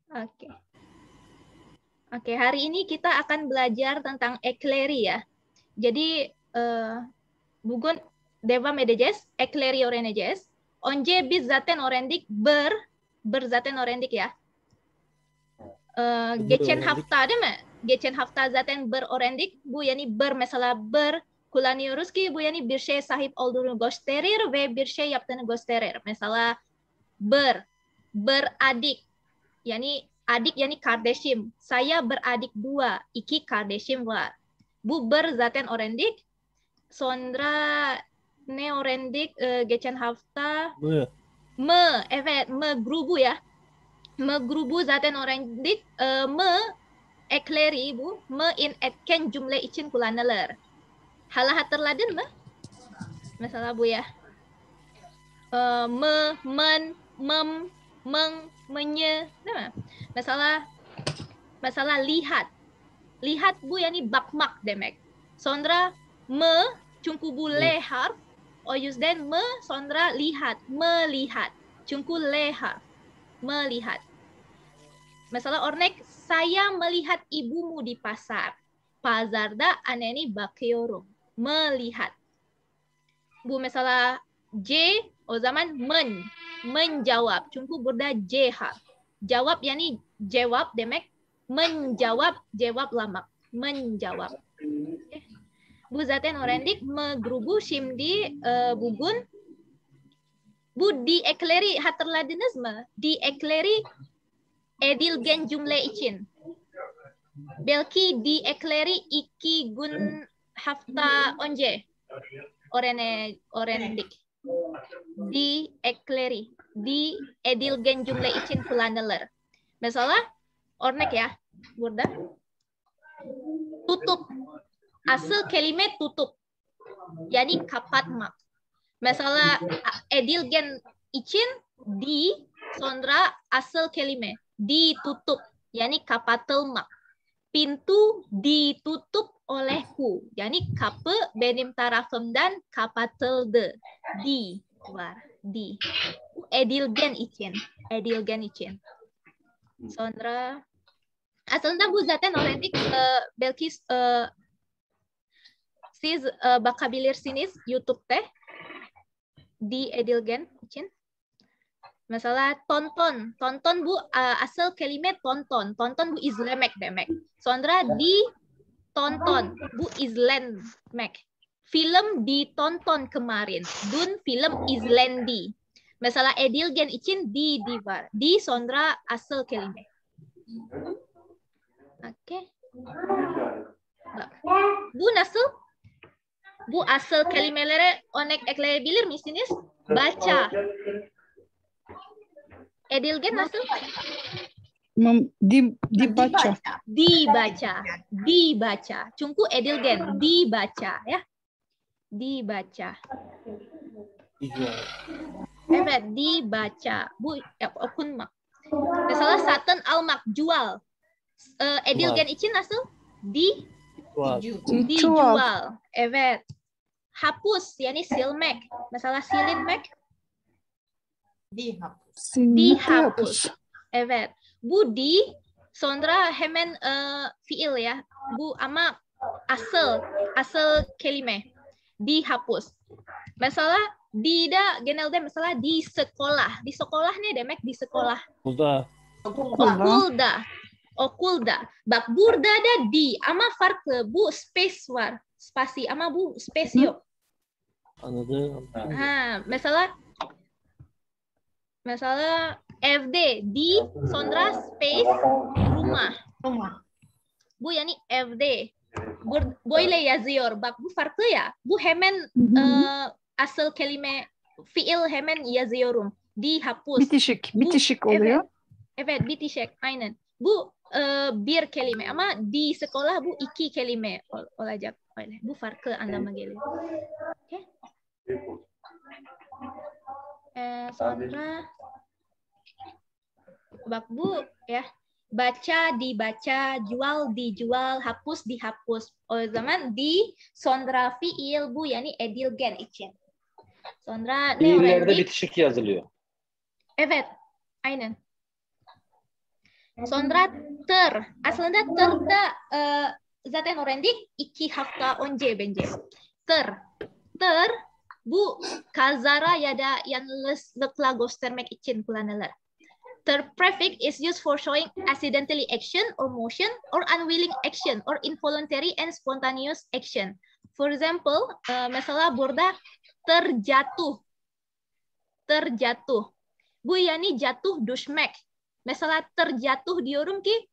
Oke. Oke, hari ini kita akan belajar tentang ekleri ya. Jadi bugün devam edeceğiz. Ekleri öğreneceğiz. Önce biz zaten öğrendik zaten öğrendik ya. Geçen hafta değil mi? Geçen hafta zaten öğrendik. Bu yani mesela kullanıyoruz ki bu yani bir şeye sahip olduğunu gösterir ve bir şey yaptığını gösterir. Mesela beradik. Yani adik yani kardeşim. Saya beradik dua. İki kardeşim var. Bu zaten öğrendik. Sonra ne öğrendik geçen hafta? Evet, grubu ya. Grubu zaten öğrendik. Ekleri bu. In etken cümle için kullanılır. Hala hatırladın mı? Mesela bu ya. Men, menye, değil mi? Mesela lihat. Lihat bu yani bakmak demek. Sonra çünkü bu le harf. O yüzden sonra lihat. Melihat. Çünkü le harf. Melihat. Mesela örnek, saya melihat ibumu di pasar. Pazarda anneni bakıyorum. Melihat. Bu mesela C, o zaman menjawab. Çünkü burada C harf. Jawab yani cevap demek. Menjawab, cevap lamak. Menjawab. Bu zaten öğrendik. Grubu şimdi bugün. Bu diekleri hatırladınız mı? Diekleri edilgen cümle için. Belki diekleri 2 gün hafta önce öğrendik. Diekleri. Di edilgen cümle için kullanılır. Mesela örnek ya burada. Tutup. Asıl kelime tutup. Yani kapatmak. Mesela edilgen için di sonra asıl kelime ditutup. Yani kapatılmak. Pintu ditutup olehku. Yani kapı benim tarafımdan kapatıldı. Di var. Di. Edilgen için. Edilgen için. Sonra aslında bu zaten öğrendik. Belki siz bakabilirsiniz YouTube'da. Di edilgen için. Mesela tonton. Tonton bu asal kelime tonton. Tonton bu izlemek demek. Sonra ditonton. Bu izlemek. Film ditonton kemarin. Dun film izlendi. Mesela edilgen için di var. Di sonra asal kelime. Oke. Bu nasıl? Bu asal kelimeleri örnek ekleyebilir misiniz? Baca. Edilgen nasıl? Dibaca. Dibaca. Çünkü edilgen. Dibaca ya. Dibaca. Evet, dibaca. Bu okunmak. Mesela satın almak, jual. Edilgen için nasıl? Dijual. Evet. Hapus, yani silmek. Mesela silinmek. Dihapus. Evet. Bu sonra hemen fiil ya. Bu ama asal kelime. Dihapus. Mesela genelde mesela di sekolah. Di sekolah ne demek di sekolah? Okulda. Bak burada da di ama farklı. Bu space var. Spasi ama bu space yok. Anladım. Mesela evde di sonra space rumah. Bu yani evde. Böyle yazıyor. Bak bu farklı ya. Bu hemen asal kelime fiil hemen yazıyorum. Dihapus. Bitişik oluyor. Evet, bitişik. Aynen. Bu bir kelime ama di sekolah bu 2 kelime olacak. Öyle. Bu farklı anlama geliyor. Okay. Sonra bak bu ya, baca dibaca, jual dijual, hapus dihapus. O zaman di sonra fiil bu yani edilgen için. Sonra ne Fiillerde öğrendik? bitişik yazılıyor. Evet, aynen. Sonra ter. Aslında ter da zaten öğrendik. 2 hafta önce bence. Ter. Ter bu kazara ya da yanlışlıkla göstermek için kullanılır. The prefix is used for showing accidentally action or motion or unwilling action or involuntary and spontaneous action. For example, mesela burada terjatuh. Terjatuh. Bu yani jatuh düşmek. Mesela terjatuh diyorum ki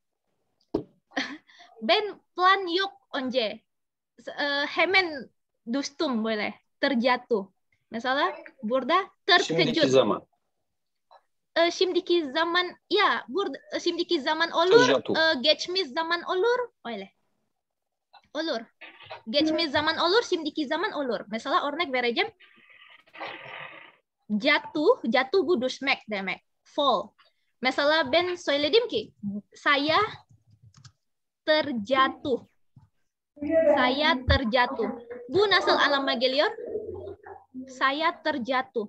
ben plan yok önce. Hemen düştüm böyle. Terjatuh. Mesela burada Şimdiki terkejut. zaman. Şimdiki zaman ya burada şimdiki zaman olur, Terjatuh. geçmiş zaman olur, öyle. Olur. Geçmiş zaman olur, şimdiki zaman olur. Mesela örnek vereceğim. Jatuh bu düşmek demek. Fall. Mesela ben söyledim ki saya terjatuh. Saya terjatuh. Bu nasıl anlama geliyor? Saya terjatuh.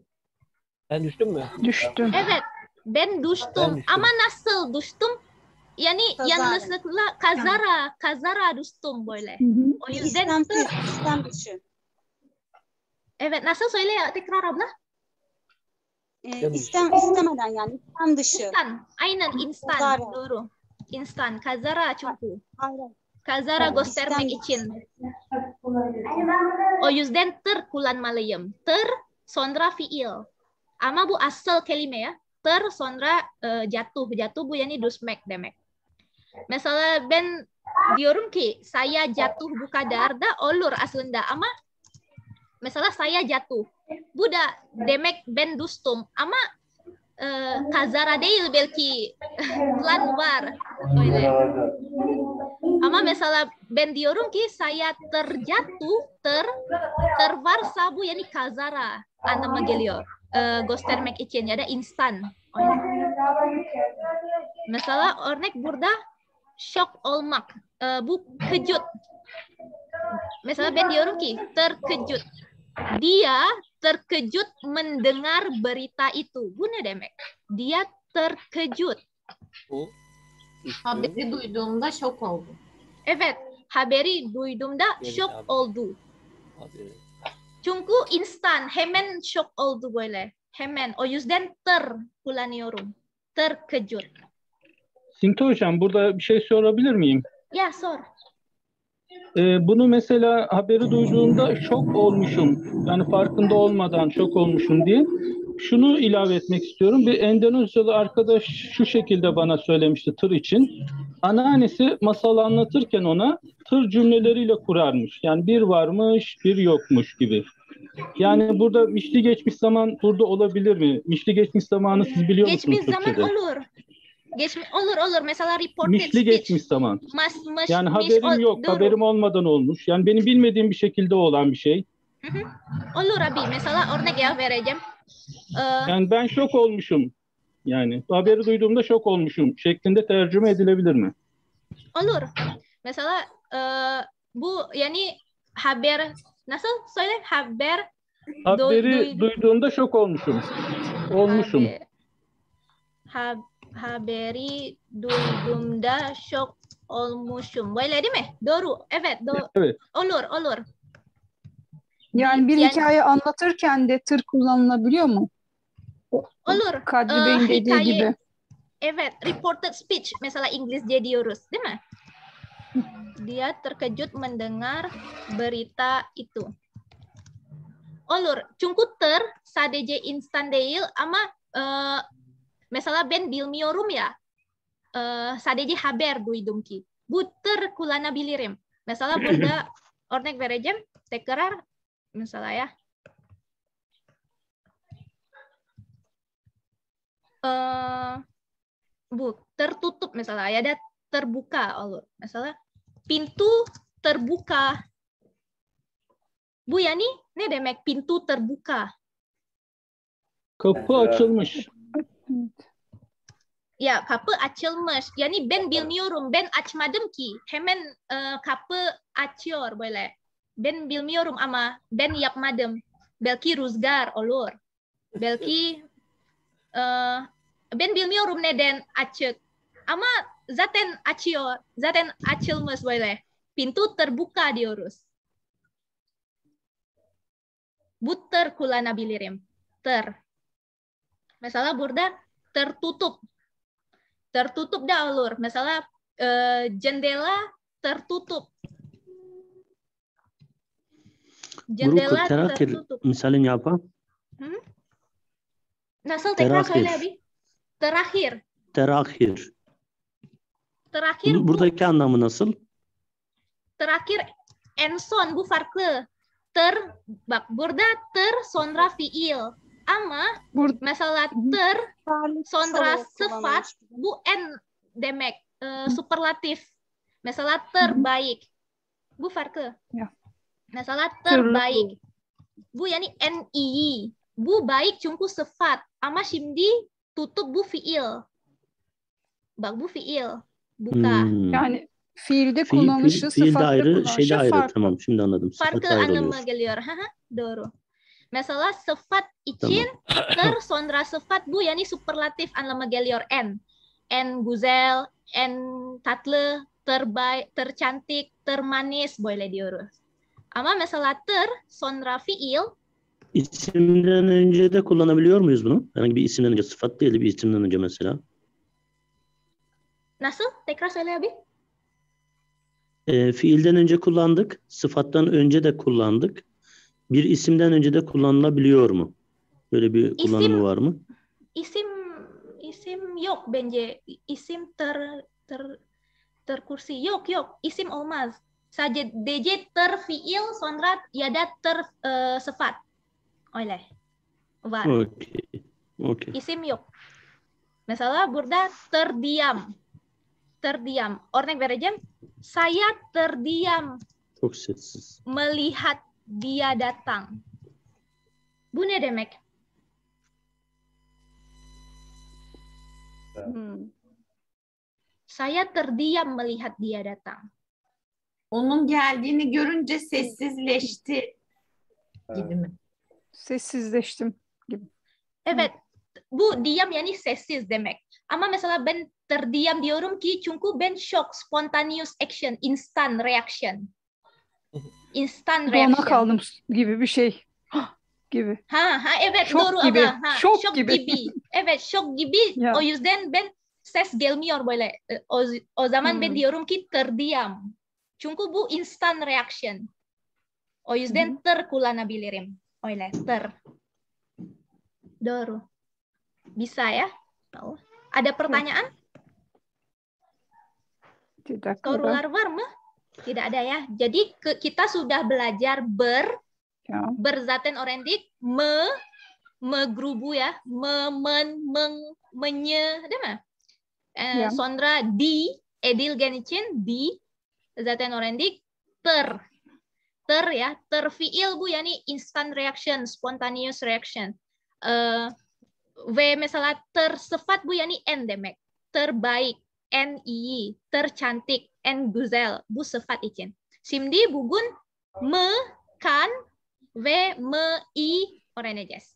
Ben düştüm mü? Düştüm. Evet, ben düştüm. Ben düştüm. Ama nasıl düştüm? Yani yanlışlıkla kazara düştüm böyle. Hı hı. O yüzden İstem dışı. evet, nasıl söyle ya tekrar abla? İstemeden yani istem dışı. İnstan, aynen instan, Kazara. doğru. İnstan, kazara çünkü. Aynen. Kazara göstermek için. O yüzden ter kullanmalıyım. Ter sonra fiil. Ama bu asal kelime ya. Ter sonra jatuh. Jatuh bu yani düşmek demek. Mesela ben diyorum ki saya jatuh bu kadar da olur aslında ama mesela saya jatuh. Bu da demek ben düştüm ama kazara değil belki plan var. Öyle. Ama mesela ben diyorum ki saya terjatuh, tervarsa bu yani kazara anlama geliyor. Göstermek için ya da instan. Mesela örnek burada şok olmak. Bu kejut. Mesela ben diyorum ki terkejut. Dia terkejut mendengar berita itu. Bu ne demek? Dia terkejut. Bu Haberi duyduğumda şok oldum. Evet, haberi duyduğumda Evet, şok abi. oldu. Haberi. Çünkü instan, hemen şok oldu böyle. Hemen. O yüzden ter kullanıyorum. Terkejut. Sinti Hocam burada bir şey sorabilir miyim? Ya sor. Bunu mesela haberi duyduğumda şok olmuşum. Yani farkında olmadan şok olmuşum diye. Şunu ilave etmek istiyorum. Bir Endonezyalı arkadaş şu şekilde bana söylemişti tır için. Anneannesi masal anlatırken ona tır cümleleriyle kurarmış. Yani bir varmış, bir yokmuş gibi. Yani burada mişli geçmiş zaman burada olabilir mi? Mişli geçmiş zamanı siz biliyor musunuz Geçmiş zaman Türkçe'de? olur. Olur. Mesela reported Mişli speech. geçmiş zaman. Yani Miş haberim yok, doğru. haberim olmadan olmuş. Yani benim bilmediğim bir şekilde olan bir şey. Olur abi. Mesela örnek ya vereceğim. Yani ben şok olmuşum. Yani haberi duyduğumda şok olmuşum şeklinde tercüme edilebilir mi? Olur. Mesela bu yani haber nasıl söyle? Haberi duyduğumda şok olmuşum. Olmuşum. Haberi duyduğumda şok olmuşum. Böyle değil mi? Doğru. Evet. Evet. Olur. Yani bir Yani- hikaye anlatırken de tır kullanılabiliyor mu? Olur. Kadri Bey'in dediği Hikaye- gibi. Evet. Reported speech. Mesela İngilizce diyoruz. Değil mi? Dia terkejut mendengar berita itu. Olur. Çünkü ter sadece instan değil ama mesela ben bilmiyorum ya. Sadece haber duydum ki. Bu ter kullanabilirim. Mesela burada örnek vereceğim. Tekrar mesela ya. Bu tertutup misalnya ya, ada terbuka olur. Misalnya pintu terbuka. Bu yani ne demek pintu terbuka? Kapı açılmış. Ya kapı açılmış. Yani ben bilmiyorum. Ben açmadım ki. Hemen kapı açıyor böyle. Ben bilmiyorum ama ben yapmadım. Belki rüzgar olur. Belki ben bilmiyorum neden açık. Ama zaten açılmış böyle. Pintu terbuka diyoruz. Bu ter kullanabilirim. Ter. Mesela burada tertutup. Tertutup da olur. Mesela jendela tertutup. Guru terakhir tertutup. misalnya apa? Nasıl tekrar Terakhir. söyle abi? Terakhir. Terakhir. Terakhir bu. Buradaki anlamı nasıl? Terakhir en son bu farklı. Bak burada sonra fiil. Ama mesela sonra sıfat bu en demek superlatif. Mesela terbaik. Bu farklı. Ya. Mesela terbaik. Bu yani NIY. Bu baik çünkü sıfat. Ama şimdi tutup bu fiil. Bak bu fiil. Buka. Yani fiilde kullanışı, fiil de sıfatta ayrı, kullanışı şey de ayrı. farklı. Tamam, şimdi anladım. Sıfat Farklı ayrı anlamı oluyor. geliyor. Doğru. Mesela sıfat için sonra sıfat bu yani superlatif anlamı geliyor en. En güzel, en tatlı, terbaik, tercantik, termanis böyle diyoruz. Ama mesela sonra fiil İsimden önce de kullanabiliyor muyuz bunu? Herhangi bir isimden önce, sıfat değil de bir isimden önce mesela. nasıl? Tekrar söyle abi. Fiilden önce kullandık, sıfattan önce de kullandık. Bir isimden önce de kullanılabiliyor mu? Böyle bir kullanımı var mı? İsim yok bence. İsim terkursi yok. İsim olmaz. Sadece fiil sonra ya da sıfat. Öyle. Var. Okey. İsim yok. Mesela burada terdiam. Örnek vereceğim. Saya terdiam Çok sessiz. melihat dia datang. Bu ne demek? Saya terdiam melihat dia datang. Onun geldiğini görünce sessizleşti gibi mi? Sessizleştim gibi. Evet. Bu diam yani sessiz demek. Ama mesela ben terdiam diyorum ki çünkü ben shock, spontaneous action, instant reaction. Instant Dona reaction. kaldım gibi bir şey. Gibi. Evet Şok doğru gibi. abla. Şok gibi. Evet şok gibi. Ya. O yüzden ben ses gelmiyor böyle. O zaman ben diyorum ki terdiam. Çünkü bu instant reaction. O yüzden kullanabilirim. Öyle Doğru. Bisa ya? Ada pertanyaan? Tidak ada. Sorular var mı? Tidak ada ya. Jadi kita sudah belajar berzaten orendik, megrubu ya, menye, değil mi? Sonra di, edil gen için di, zaten orendik, ya, terfiil bu yani instant reaction, spontaneous reaction. Mesela tersifat bu yani en demek. Terbaik, NIY, tercantik, en güzel. Bu sıfat için. Şimdi bugün kan ve i öğreneceğiz.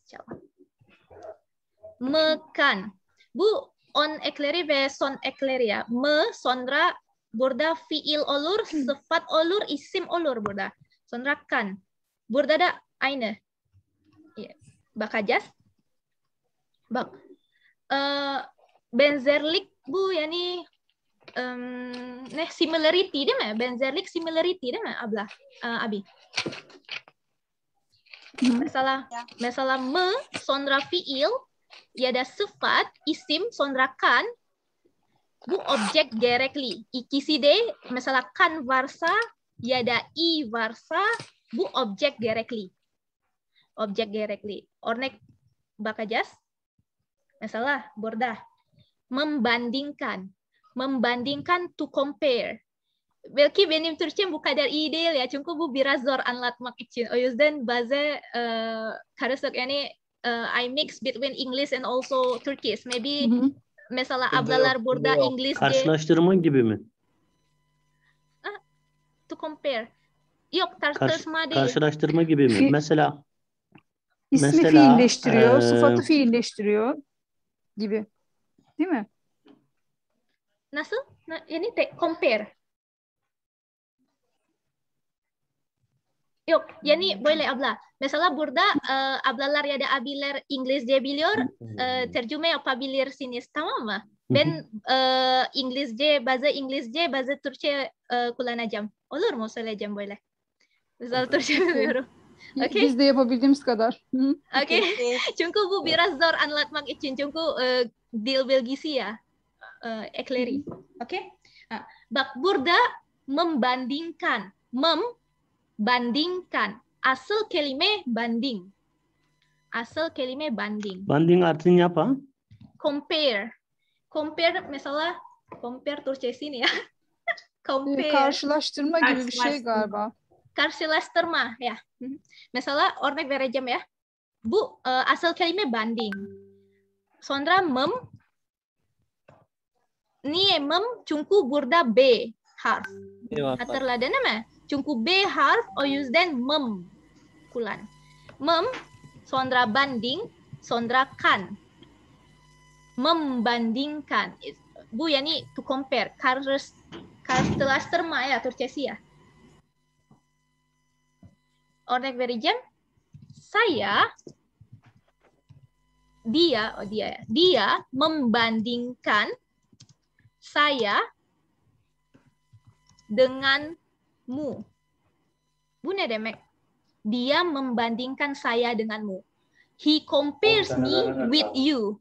Mekan. Bu on ekleri ve son ekleri ya. Sonra burada fiil olur, sıfat olur, isim olur burada. Sonra kan. Burada da aynı. Bakacağız. Bak. Benzerlik bu yani similarity değil mi? Benzerlik similarity değil mi abla? Abi. Mesela sonra fiil ya da sıfat, isim sonra kan bu objek gerekli. İkisi de mesela kan varsa ya da i varsa bu objek gerekli. Objek gerekli. Örnek bakacağız. Mesela burada membandingkan to compare. Belki benim Türkçem bu kadar iyi değil ya çünkü bu biraz zor anlatmak için. O yüzden bazı karışık yani I mix between English and also Turkish. Maybe mesela ablalar burada İngilizce. Karşılaştırma gibi mi? To compare. Yok tartışma değil. Karşılaştırma gibi mi? Mesela İsmi fiilleştiriyor, sıfatı fiilleştiriyor gibi. Değil mi? Nasıl? Ini compare. Yok, yani böyle abla. Mesela burada ablalar ya da abiler İngilizce biliyor, tercüme yapabilirsiniz, tamam mı? Ben İngilizce, bazı Türkçe kullanacağım. Olur mu? Söyleyeceğim böyle. Mesela Türkçe biliyorum. Okay. Biz de yapabildiğimiz kadar. Hı. Oke. Çünkü bu biraz zor anlatmak için. Çünkü dil Belgisi ya. Ekleri. Oke. Bak burada membandingkan. Membandingkan. Asal kelime banding. Asal kelime banding. Banding artinya apa? Compare. Compare mesela compare Türkçesi ne ya? Compare. Karşılaştırma gibi bir şey Karşılaştırma. galiba. Karşılaştırma ya. Mesela örnek vereceğim ya. Bu asal kelime banding. Sonra niye mem? Çünkü burada B harf. Eyvallah. Hatırladın mı? Çünkü B harf o yüzden mem kullan. Mem, sonra banding, sonra kan. Membandingkan. Bu yani to compare. Karşılaştırma ya Türkçesi ya. Örnek vereceğim. Dia membandingkan saya denganmu. Bu ne demek? Dia membandingkan saya denganmu. He compares me with you.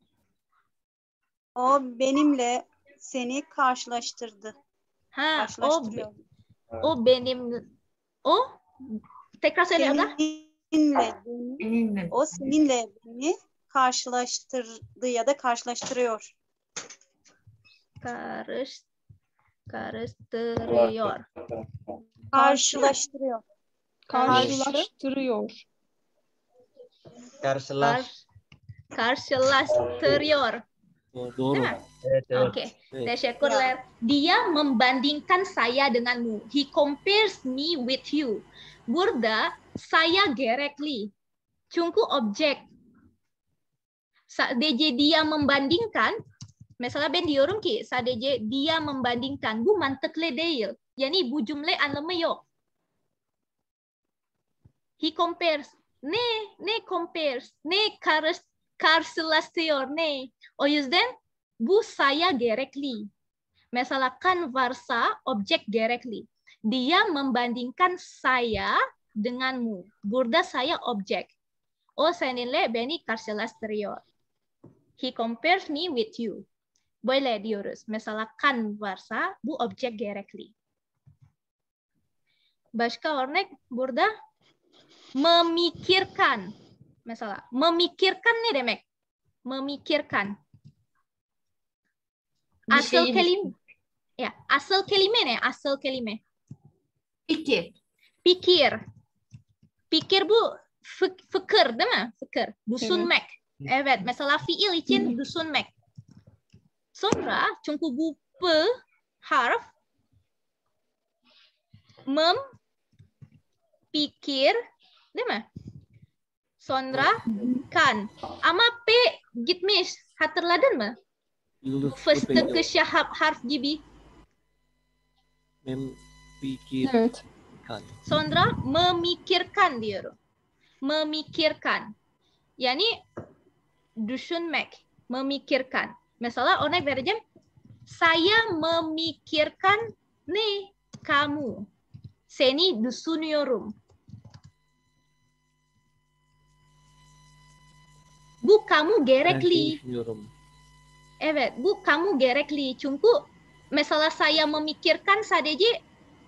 O benimle seni karşılaştırdı. Ha, Karşılaştırıyor. o tekrar söyle abla. Seninle. O seninle beni karşılaştırdı ya da karşılaştırıyor. Karıştırıyor. Karşılaştırıyor. Karşılaştırıyor. Karşılaştırıyor. Doğru. Değil mi? Evet, evet. Oke, Evet. teşekkürler. Dia membandingkan saya denganmu. He compares me with you. Burada saya gerekli. Çünkü objek. Sadece dia membandingkan. Mesela ben diyorum ki sadece dia membandingkan. Bu mantıklı değil. Yani bu cümle anlamı yok. He compares. Ne compares? Ne karşılaştırıyor? Ne? O yüzden bu saya gerekli. Mesela kan varsa objek gerekli. Dia membandingkan saya denganmu. Burada saya objek. O seninle beni karşılaştırıyor. He compares me with you. Böyle diyoruz. Mesela kan varsa bu objek gerekli. Başka örnek burada memikirkan. Mesela memikirkan ne demek? Memikirkan. Asal kelime. Ya, asal kelime ne? Asal kelime. Fikir. Pikir. Pikir bu fikir değil mi? Fikir. Düşünmek. Evet. Mesela fiil için düşünmek. Sonra çünkü bu P harf pikir değil mi? Sonra kan. Ama P gitmiş. Hatırladın mı? Yıldız Fıstıklı harf gibi. Memikirkan. Evet. Sonra memikirkan diyorum. Memikirkan. Yani düşünmek. Memikirkan. Mesela örnek vereceğim. Saya memikirkan ne kamu. Seni düşünüyorum. Bu kamu gerekli. Düşünüyorum. Evet, bu kamu gerekli. Çünkü mesela saya memikirkan sadece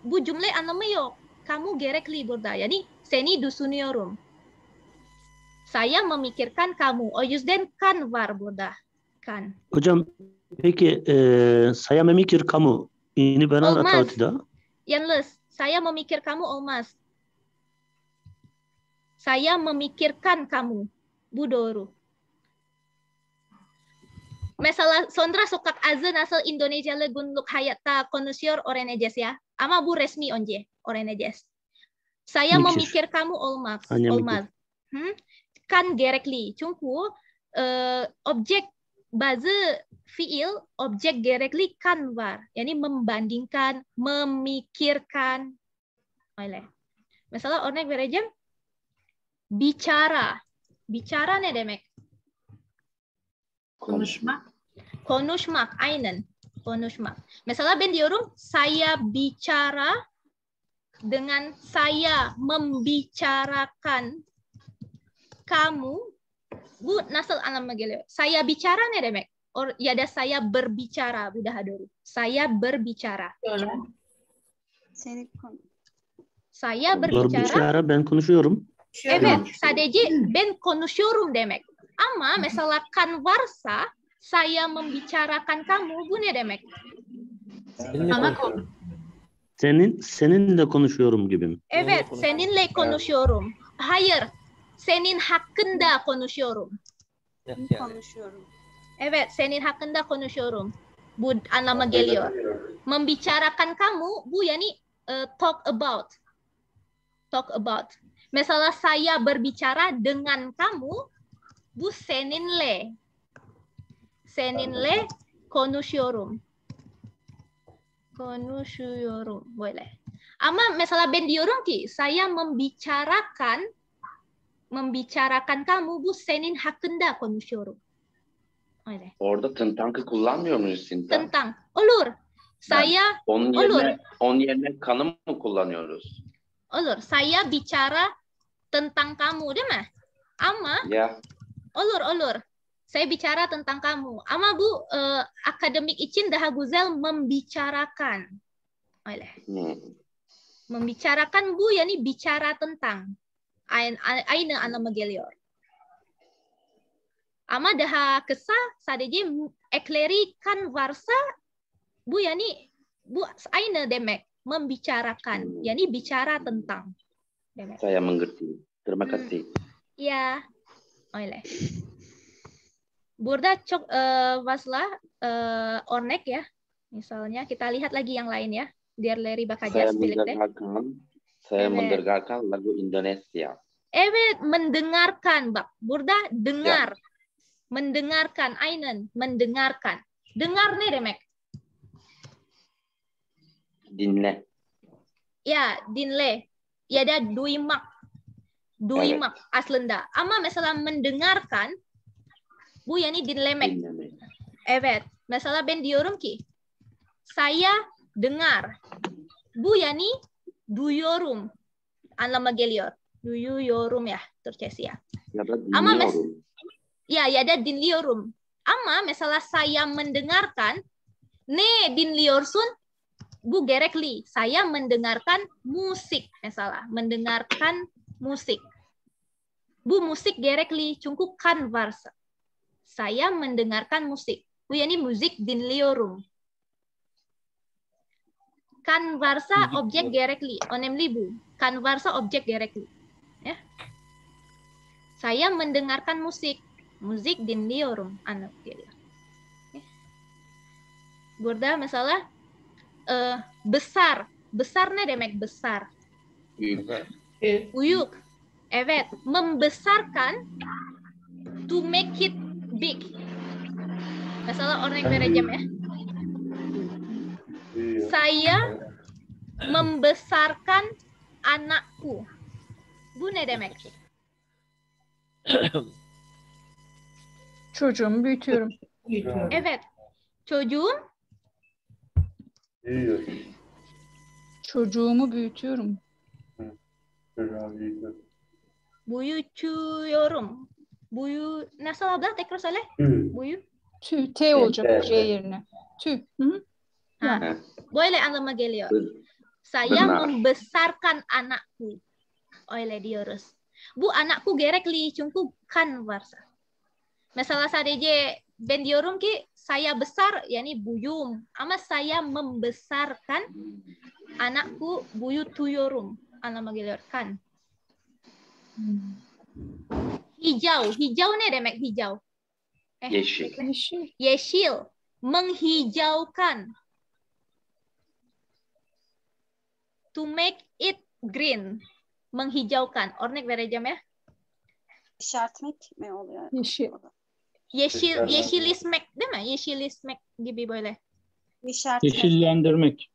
bu cümle anlamı yok. Kamu gerekli burada. Yani seni düşünüyorum. Saya memikirkan kamu. O yüzden kan var burada. Kan. Hocam peki saya memikir kamu ini benar Olmaz. atau tidak? Yanlış. Saya memikir kamu olmaz. Saya memikirkan kamu. Bu doğru. Mesela sonra sokak azı nasıl Indonesialı günlük hayatta konuşuyor öğreneceğiz ya. Ama bu resmi önce öğreneceğiz. Saya Mikir. memikir kamu olmaz. Hanya Olmaz. Kan gerekli. Çünkü objek bazı fiil objek gerekli kan var. Yani membandingkan, memikirkan. Öyle. Mesela örnek vereceğim. Bicara. Bicara ne demek? Konuşmak. Konuşmak, aynen. Konuşmak. Mesela ben diyorum, saya bicara dengan saya membicarakan kamu. Bu nasıl anlamına geliyor? Saya bicara ne demek? Ya da saya berbicara. Bu daha doğru. Saya berbicara. Seni konu. Saya berbicara. Berbicara, ben konuşuyorum. Evet, sadece ben konuşuyorum demek. Ama mesela kan varsa saya membicarakan kamu, bu ne demek? Sana konu. Seninle konuşuyorum gibi mi? Evet, seninle konuşuyorum. Hayır, senin hakkında konuşuyorum. Konuşuyorum. Evet, senin hakkında konuşuyorum. Bu anlama geliyor. Membicarakan kamu, bu yani talk about. Talk about. Mesela saya berbicara dengan kamu, bu seninle. Seninle konuşuyorum. Konuşuyorum. Boleh. Ama mesela ben diyorum ki, saya membicarakan kamu, bu senin hakkında konuşuyorum. Öyle. Orada tentankı kullanmıyor muyuz Sinta? Tentang. Olur. Saya Onun yerine kanı mı kullanıyoruz? olur. Saya bicara tentang kamu, değil mi? Ama Ya. olur. Saya bicara tentang kamu. Ama bu akademik için daha güzel membicarakan. Öyle. Membicarakan bu yani bicara tentang. Aynı anlama geliyor. Ama daha kısa sadece ekleri kan varsa bu yani bu aynı demek. Membicarakan. Yani bicara tentang. Demek. Saya mengerti. Terima kasih. Ya, öyle. Burada çok fazla örnek ya. Misalnya kita lihat lagi yang lain ya. Diğerleri bakacağız birlikte. Saya Evet. mendengarkan lagu Indonesia. Evet, mendengarkan. Bak, burada dengar. Ya. Mendengarkan, aynen. Mendengarkan. Dengar ne demek? Dinle. Ya, dinle. Ya da duymak. Duymak evet. Aslında. Ama mesela mendengarkan, bu yani dinlemek. Dinlemek. Evet. Mesela ben diyorum ki, saya dengar. Bu yani duyuyorum. Anlama geliyor. Duyuyorum ya Türkçesi ya. Ya da Ama dinliyorum. ya da dinliyorum. Ama mesela saya mendengarkan, ne dinliyorsun? Bu gerekli. Saya mendengarkan musik. Mesela mendengarkan musik. Bu musik gerekli. Çünkü kan varsa. Saya mendengarkan musik. Bu yani müzik dinliyorum. Kan varsa objek gerekli. Önemli bu. Kan varsa objek gerekli. Ya. Saya mendengarkan musik. Musik dinliyorum. Anak geliyor. Burada mesela besar. Besar ne demek besar? Büyük. Büyük. Evet. Membesarkan to make it big. Mesela örnek vereceğim ya. Saya membesarkan anakku. Bu ne demek? Çocuğumu büyütüyorum. Evet. Çocuğum Çocuğumu büyütüyorum. büyütüyorum. Nasıl abla? Tekrar söyle. Büyü. T olacak C yerine. Tü. Hı. Ha. Böyle anlama geliyor. Saya Benar. membesarkan anakku. Öyle diyoruz. Bu anakku gerekli çünkü kan varsa. Mesela sadece ben diyorum ki saya besar yani buyum. Ama saya membesarkan anakku büyütüyorum. Anlama geliyor kan. Hijau. Hijau ne demek hijau? Yeşil. Yeşil. Yeşil. Menghijaukan. To make it green. Menghijaukan. Örnek vereceğim ya. İşaretmek mi oluyor? Yeşil. Yeşilleşmek değil mi? Yeşilleşmek gibi böyle. Yeşillendirmek.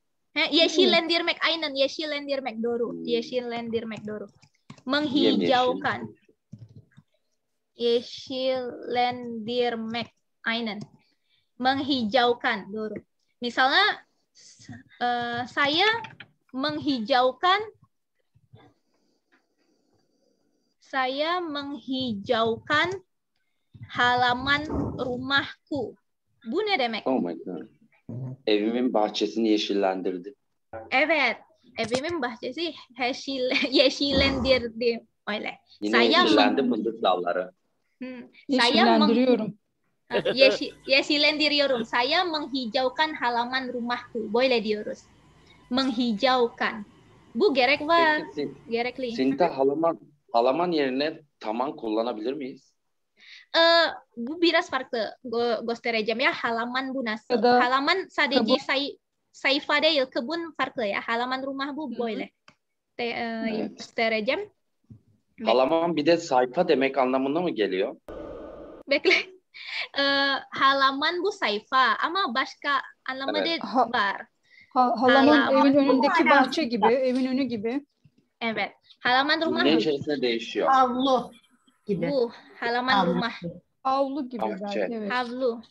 Yeşillendirmek, aynen yeşillendirmek doğru. Yeşillendirmek doğru. Menghijaukan. Yeşillendirmek, aynen. Menghijaukan, doğru. Misalnya saya menghijaukan halaman rumahku. Bu ne demek? Oh my God. Evimin bahçesini yeşillendirdi. Evet, evimin bahçesi yeşillendirdi. Öyle. Yine yeşillendi fındık dalları. Yeşillendiriyorum. Yeşillendiriyorum. Saya menghijaukan halaman rumahku. Böyle diyoruz. Menghijaukan. Bu gerek var. Peki, Gerekli. Sinta halaman yerine taman kullanabilir miyiz? Bu biraz farklı göstereceğim ya. Halaman bu nasıl? Ya da Halaman sadece sayfa değil, kebun farklı ya. Halaman rumah bu böyle. Evet. Göstereceğim. Halaman bir de sayfa demek anlamına mı geliyor? Bekle. Halaman bu sayfa ama başka anlamı Evet. da var. Halaman Halaman. evin önündeki bahçe gibi, evin önü gibi. Evet. Halaman rumah Ne içerisinde değişiyor? Avlu gibi. bu halaman Avlu. rumah. Avlu gibi Bahçe. belki, evet. Havlu.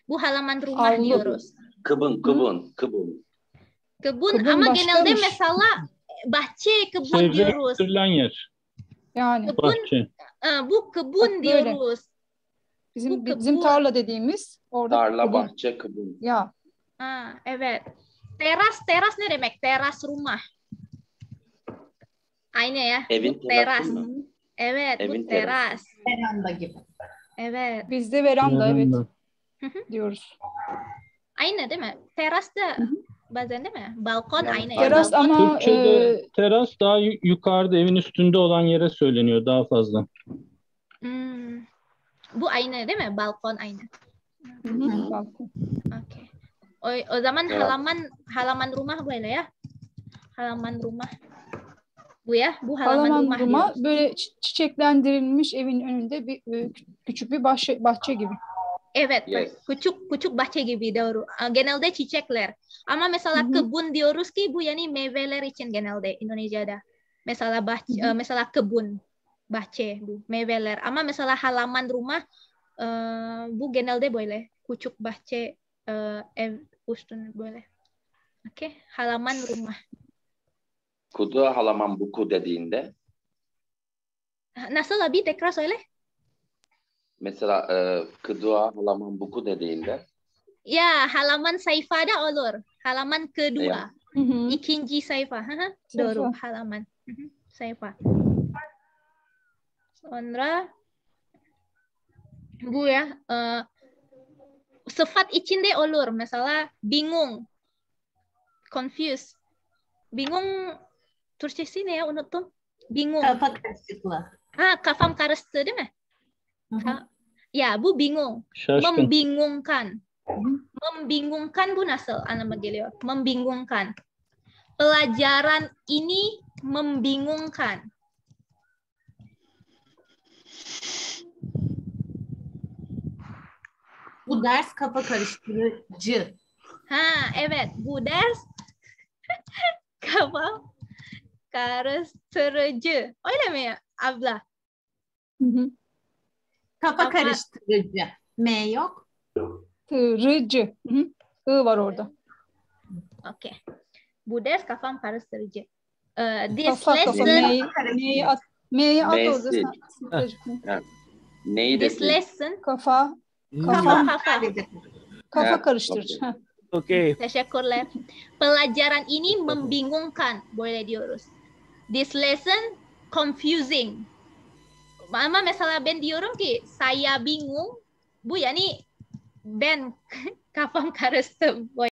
Bu halaman rumah Avlu. diyoruz. Kıbın. Kebun Kebun ama genelde başkamış. mesela bahçe kebun Sebze diyoruz. yetiştirilen yer. Yani Kebun, Bahçe. bu kebun Bak böyle. diyoruz. bizim Bu bizim kebun. tarla dediğimiz orada tarla, kebun. bahçe, kıbın. Ya Evet. Teras ne demek? Teras rumah. Aynı ya. Evin Bu terası teras. mı? Evet, Evin bu teras. terası. Veranda gibi. Evet. bizde veranda, evet Veranda. diyoruz. Aynı değil mi? Teras da bazen değil mi? Balkon Yani aynı ya. Teras Balkon. ama Türkçe'de teras daha yukarıda, evin üstünde olan yere söyleniyor daha fazla. Bu aynı değil mi? Balkon aynı. balkon. Oke. O zaman Ya. halaman rumah böyle ya. Halaman rumah. Bu ya, bu halaman Halaman rumah rumah diyoruz. böyle çiçeklendirilmiş evin önünde bir küçük bir bahçe gibi. Evet, Yes. küçük bahçe gibi doğru. Genelde çiçekler. Ama mesela kebun diyoruz ki bu yani meyveler için genelde Indonesia'da. Mesela mesela kebun, bahçe bu meyveler. Ama mesela halaman rumah bu genelde böyle küçük bahçe ev üstüne böyle. Oke, halaman rumah. Kudu halaman buku dediğinde Nasıl abi tekrar söyle? mesela kedua halaman buku dediğinde Ya, halaman sayfada olur. Halaman kedua. Ya. İkinci sayfa. Doğru, halaman. Sayfa. Sonra bu ya sıfat içinde olur. Mesela bingung, confused. Bingung Türkçesi ne ya, unuttum. Bingung. Kafa karışıklığı. Kafam karıştı değil mi? Ya, bu bingung. Şaşkın. Membingungkan. Membingungkan bu nasıl anlamı geliyor? Membingungkan. Pelajaran ini membingungkan. Bu ders kafa karıştırıcı. Evet, bu ders kafa karıştırıcı. Öyle mi abla? Kafa karıştırıcı. M yok. Tırıcı. I var orada. Oke. Bu ders kafam karıştırıcı. This Kafa lesson, M'yi at orada. M'si. Neyi this de lesson, Kafa Evet, karıştırıcı. Oke. teşekkürler. Pelajaran ini membingungkan, boleh diyoruz. This lesson confusing. Ama mesela ben diyorum ki saya bingung, bu yani ben kafam karıştı.